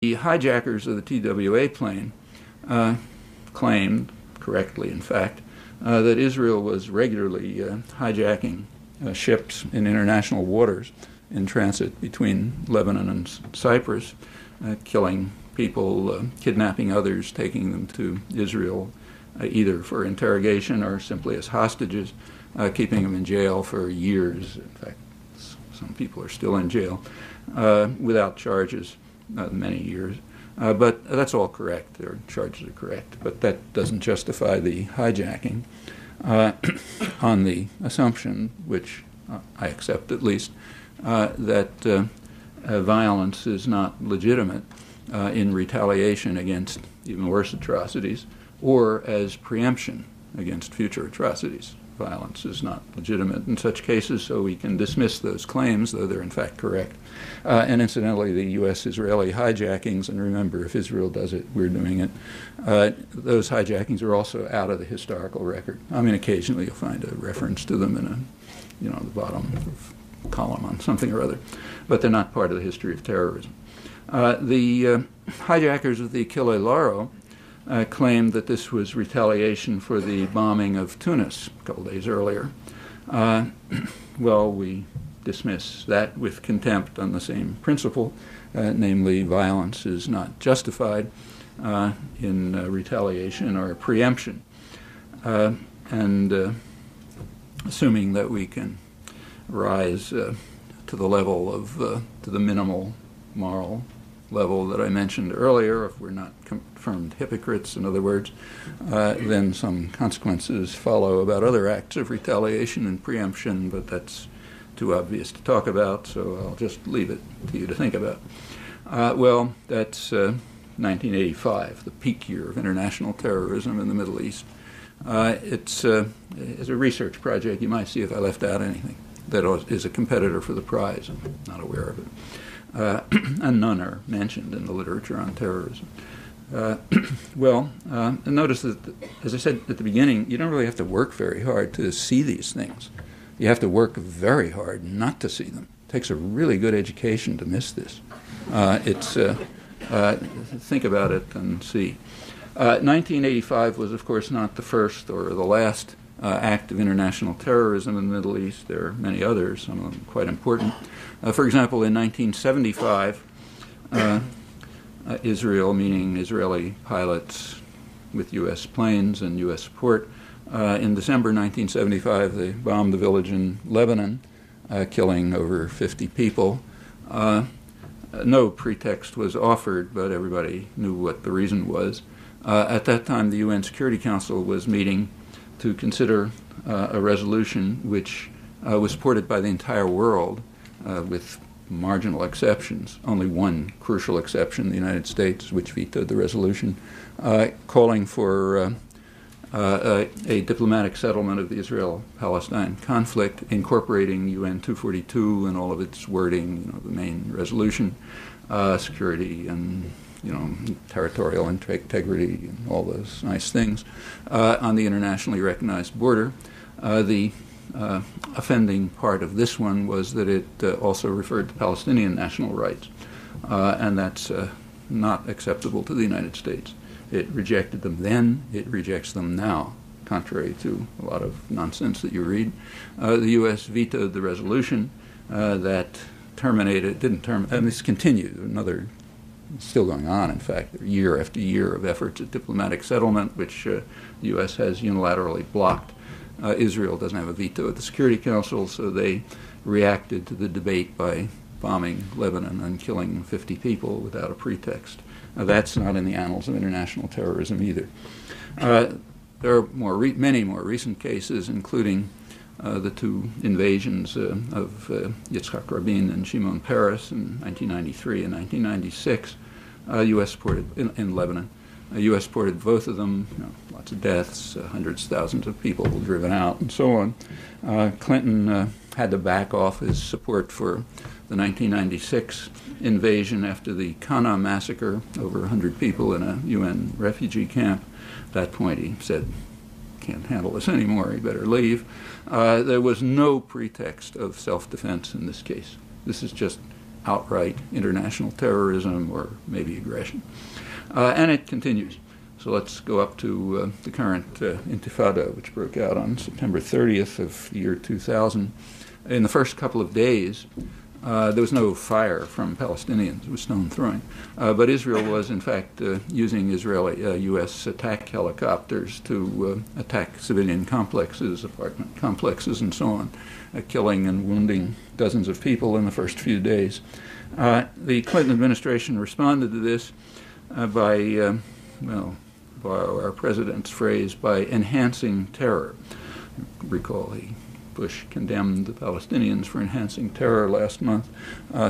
The hijackers of the TWA plane claimed, correctly in fact, that Israel was regularly hijacking ships in international waters in transit between Lebanon and Cyprus, killing people, kidnapping others, taking them to Israel either for interrogation or simply as hostages, keeping them in jail for years. In fact, some people are still in jail without charges, many years. But that's all correct. Their charges are correct. But that doesn't justify the hijacking on the assumption, which I accept at least, that violence is not legitimate in retaliation against even worse atrocities or as preemption against future atrocities. Violence is not legitimate in such cases, so we can dismiss those claims, though they're in fact correct. And incidentally, the U.S.-Israeli hijackings, and remember, if Israel does it, we're doing it, those hijackings are also out of the historical record. I mean, occasionally you'll find a reference to them in the bottom of column on something or other, but they're not part of the history of terrorism. The hijackers of the Achille Lauro claimed that this was retaliation for the bombing of Tunis a couple days earlier. Well, we dismiss that with contempt on the same principle, namely violence is not justified in retaliation or preemption. And assuming that we can rise to the level of, to the minimal moral level that I mentioned earlier, if we're not confirmed hypocrites, in other words, then some consequences follow about other acts of retaliation and preemption, but that's too obvious to talk about, so I'll just leave it to you to think about. Well, that's 1985, the peak year of international terrorism in the Middle East. It's a research project. You might see if I left out anything that is a competitor for the prize. I'm not aware of it. And none are mentioned in the literature on terrorism. And notice that, as I said at the beginning, you don't really have to work very hard to see these things. You have to work very hard not to see them. It takes a really good education to miss this. Think about it and see. 1985 was, of course, not the first or the last act of international terrorism in the Middle East. There are many others, some of them quite important. For example, in 1975, Israel, meaning Israeli pilots with U.S. planes and U.S. support, in December 1975, they bombed the village in Lebanon, killing over 50 people. No pretext was offered, but everybody knew what the reason was. At that time, the UN Security Council was meeting to consider a resolution which was supported by the entire world with marginal exceptions, only one crucial exception, the United States, which vetoed the resolution, calling for a diplomatic settlement of the Israel-Palestine conflict, incorporating UN 242 and all of its wording, the main resolution, security and territorial integrity and all those nice things on the internationally recognized border. The offending part of this one was that it also referred to Palestinian national rights, and that's not acceptable to the United States. It rejected them then, it rejects them now, contrary to a lot of nonsense that you read. The U.S. vetoed the resolution that terminated, and this continued, still going on, in fact, year after year of efforts at diplomatic settlement, which the U.S. has unilaterally blocked. Israel doesn't have a veto at the Security Council, so they reacted to the debate by bombing Lebanon and killing 50 people without a pretext. That's not in the annals of international terrorism either. There are many more recent cases, including the two invasions of Yitzhak Rabin and Shimon Peres in 1993 and 1996. U.S. supported in Lebanon. U.S. supported both of them. Lots of deaths, hundreds of thousands of people driven out, and so on. Clinton had to back off his support for the 1996 invasion after the Qana massacre, over 100 people in a UN refugee camp. At that point, he said, "Can't handle this anymore, he better leave." There was no pretext of self-defense in this case. This is just outright international terrorism or maybe aggression. And it continues. So let's go up to the current intifada, which broke out on September 30th of the year 2000. In the first couple of days, there was no fire from Palestinians. It was stone throwing. But Israel was, in fact, using U.S. attack helicopters to attack civilian complexes, apartment complexes, and so on, killing and wounding dozens of people in the first few days. The Clinton administration responded to this by our president's phrase, by enhancing terror. Recall Bush condemned the Palestinians for enhancing terror last month,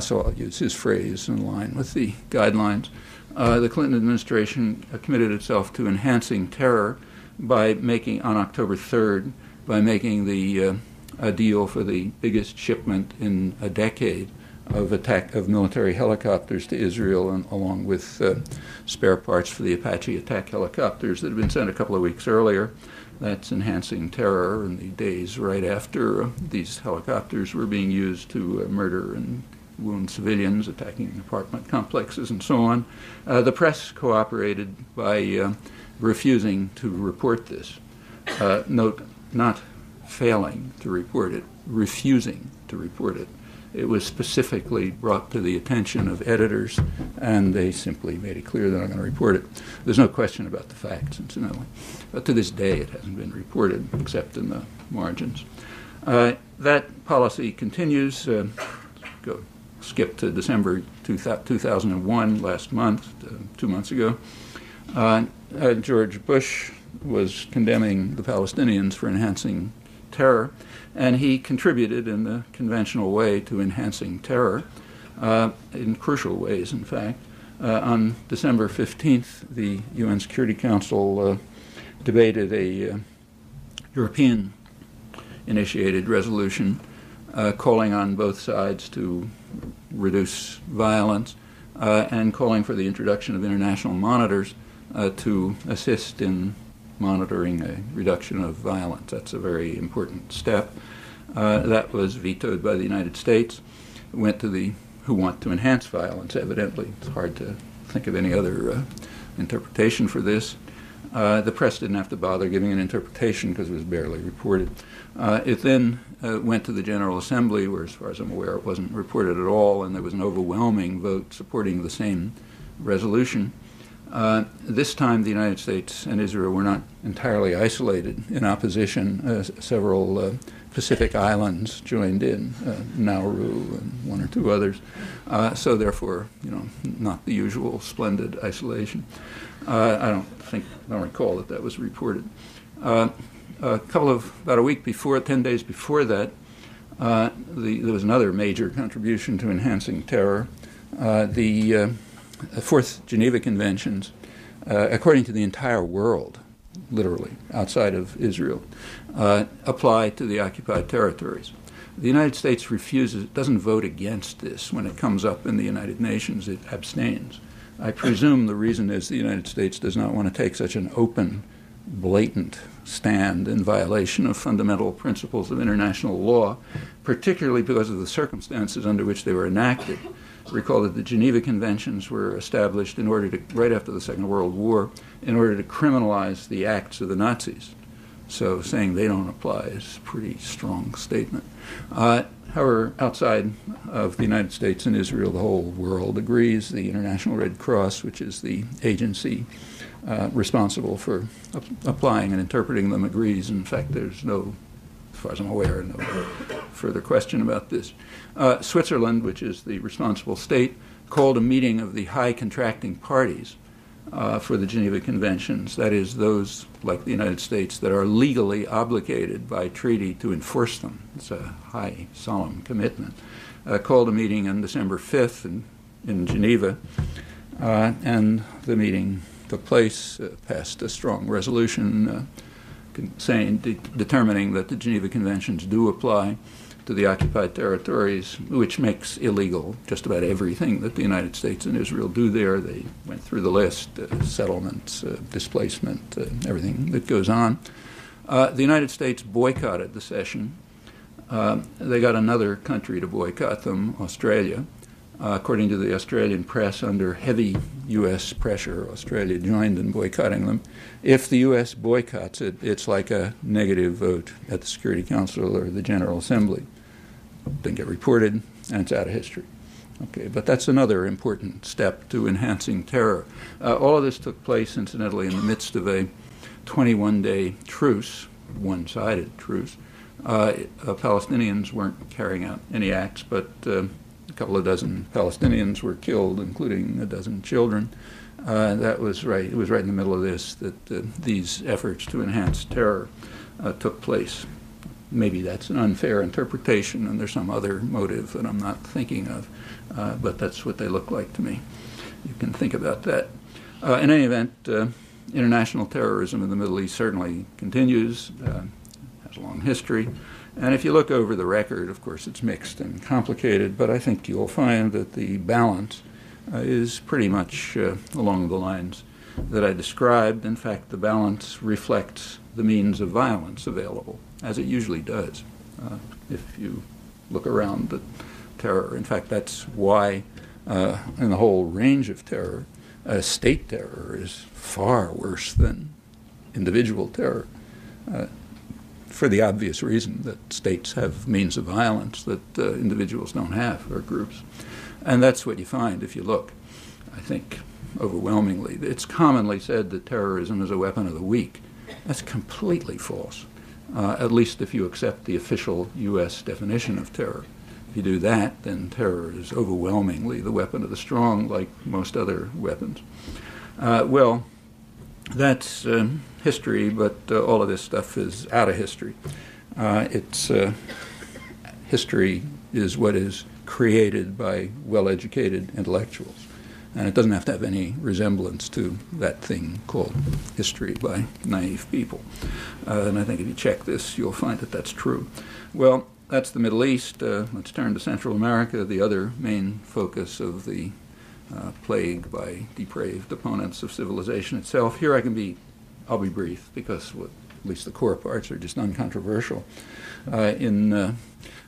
so I'll use his phrase in line with the guidelines. The Clinton administration committed itself to enhancing terror by making, on October 3rd, by making a deal for the biggest shipment in a decade of military helicopters to Israel, and along with spare parts for the Apache attack helicopters that had been sent a couple of weeks earlier. That's enhancing terror in the days right after these helicopters were being used to murder and wound civilians, attacking apartment complexes, and so on. The press cooperated by refusing to report this. Note, not failing to report it, refusing to report it. It was specifically brought to the attention of editors, and they simply made it clear they're not going to report it. There's no question about the facts, incidentally. But to this day, it hasn't been reported, except in the margins. That policy continues. Skip to December 2001, last month, 2 months ago. George Bush was condemning the Palestinians for enhancing terror, and he contributed in the conventional way to enhancing terror, in crucial ways, in fact. On December 15th, the UN Security Council debated a European-initiated resolution calling on both sides to reduce violence and calling for the introduction of international monitors to assist in monitoring a reduction of violence. That's a very important step. That was vetoed by the United States. It went to the who want to enhance violence, evidently. It's hard to think of any other interpretation for this. The press didn't have to bother giving an interpretation because it was barely reported. It then went to the General Assembly, where, as far as I'm aware, it wasn't reported at all, and there was an overwhelming vote supporting the same resolution. This time, the United States and Israel were not entirely isolated in opposition. Several Pacific islands joined in, Nauru and one or two others. So, therefore, not the usual splendid isolation. I don't recall that was reported. About a week before, 10 days before that, there was another major contribution to enhancing terror. The Fourth Geneva Conventions, according to the entire world, literally, outside of Israel, apply to the occupied territories. The United States doesn't vote against this when it comes up in the United Nations. It abstains. I presume the reason is the United States does not want to take such an open, blatant stand in violation of fundamental principles of international law, particularly because of the circumstances under which they were enacted. Recall that the Geneva Conventions were established right after the Second World War, in order to criminalize the acts of the Nazis. So saying they don't apply is a pretty strong statement. However, outside of the United States and Israel, the whole world agrees. The International Red Cross, which is the agency responsible for applying and interpreting them, agrees. In fact, there's no, as far as I'm aware, no further question about this. Switzerland, which is the responsible state, called a meeting of the high contracting parties for the Geneva Conventions, that is, those, like the United States, that are legally obligated by treaty to enforce them. It's a high, solemn commitment. Called a meeting on December 5th in Geneva, and the meeting took place, passed a strong resolution determining that the Geneva Conventions do apply to the occupied territories, which makes illegal just about everything that the United States and Israel do there. They went through the list, settlements, displacement, everything that goes on. The United States boycotted the session. They got another country to boycott them, Australia. According to the Australian press, under heavy U.S. pressure, Australia joined in boycotting them. If the U.S. boycotts it, it's like a negative vote at the Security Council or the General Assembly. Didn't get reported, and it's out of history. Okay, but that's another important step to enhancing terror. All of this took place, incidentally, in the midst of a 21-day truce, one-sided truce. Palestinians weren't carrying out any acts, but a couple of dozen Palestinians were killed, including a dozen children. That was right. It was right in the middle of this that these efforts to enhance terror took place. Maybe that's an unfair interpretation, and there's some other motive that I'm not thinking of, but that's what they look like to me. You can think about that. In any event, international terrorism in the Middle East certainly continues, has a long history. And if you look over the record, of course, it's mixed and complicated, but I think you'll find that the balance is pretty much along the lines that I described. In fact, the balance reflects the means of violence available, as it usually does. If you look around the terror, in fact, that's why in the whole range of terror, state terror is far worse than individual terror. For the obvious reason that states have means of violence that individuals don't have, or groups. And that's what you find if you look, I think, overwhelmingly. It's commonly said that terrorism is a weapon of the weak. That's completely false, at least if you accept the official U.S. definition of terror. If you do that, then terror is overwhelmingly the weapon of the strong, like most other weapons. Well, that's history, but all of this stuff is out of history. History is what is created by well-educated intellectuals, and it doesn't have to have any resemblance to that thing called history by naive people. And I think if you check this, you'll find that that's true. Well, that's the Middle East. Let's turn to Central America, the other main focus of the plague by depraved opponents of civilization itself. Here I'll be brief, because at least the core parts are just uncontroversial.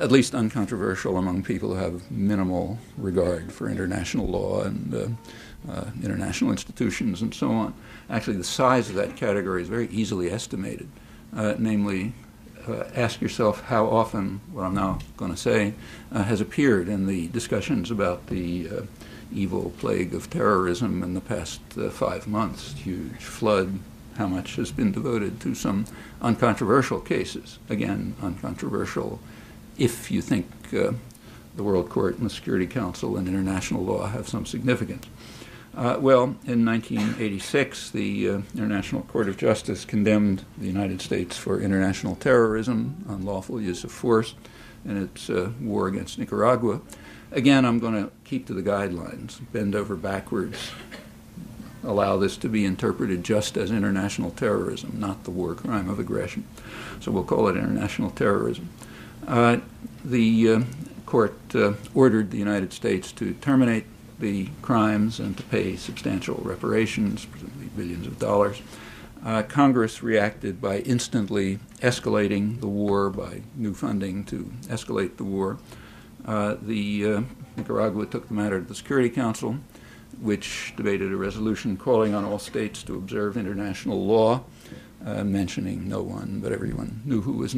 At least uncontroversial among people who have minimal regard for international law and international institutions and so on. Actually, the size of that category is very easily estimated. Namely, ask yourself how often what I'm now going to say has appeared in the discussions about the evil plague of terrorism in the past 5 months. Huge flood. How much has been devoted to some uncontroversial cases? Again, uncontroversial if you think the World Court and the Security Council and international law have some significance. Well, in 1986, the International Court of Justice condemned the United States for international terrorism, unlawful use of force, in its war against Nicaragua. Again, I'm going to keep to the guidelines, bend over backwards, allow this to be interpreted just as international terrorism, not the war crime of aggression. So we'll call it international terrorism. The court ordered the United States to terminate the crimes and to pay substantial reparations, presumably billions of dollars. Congress reacted by instantly escalating the war, by new funding to escalate the war. Nicaragua took the matter to the Security Council, which debated a resolution calling on all states to observe international law, mentioning no one, but everyone knew who was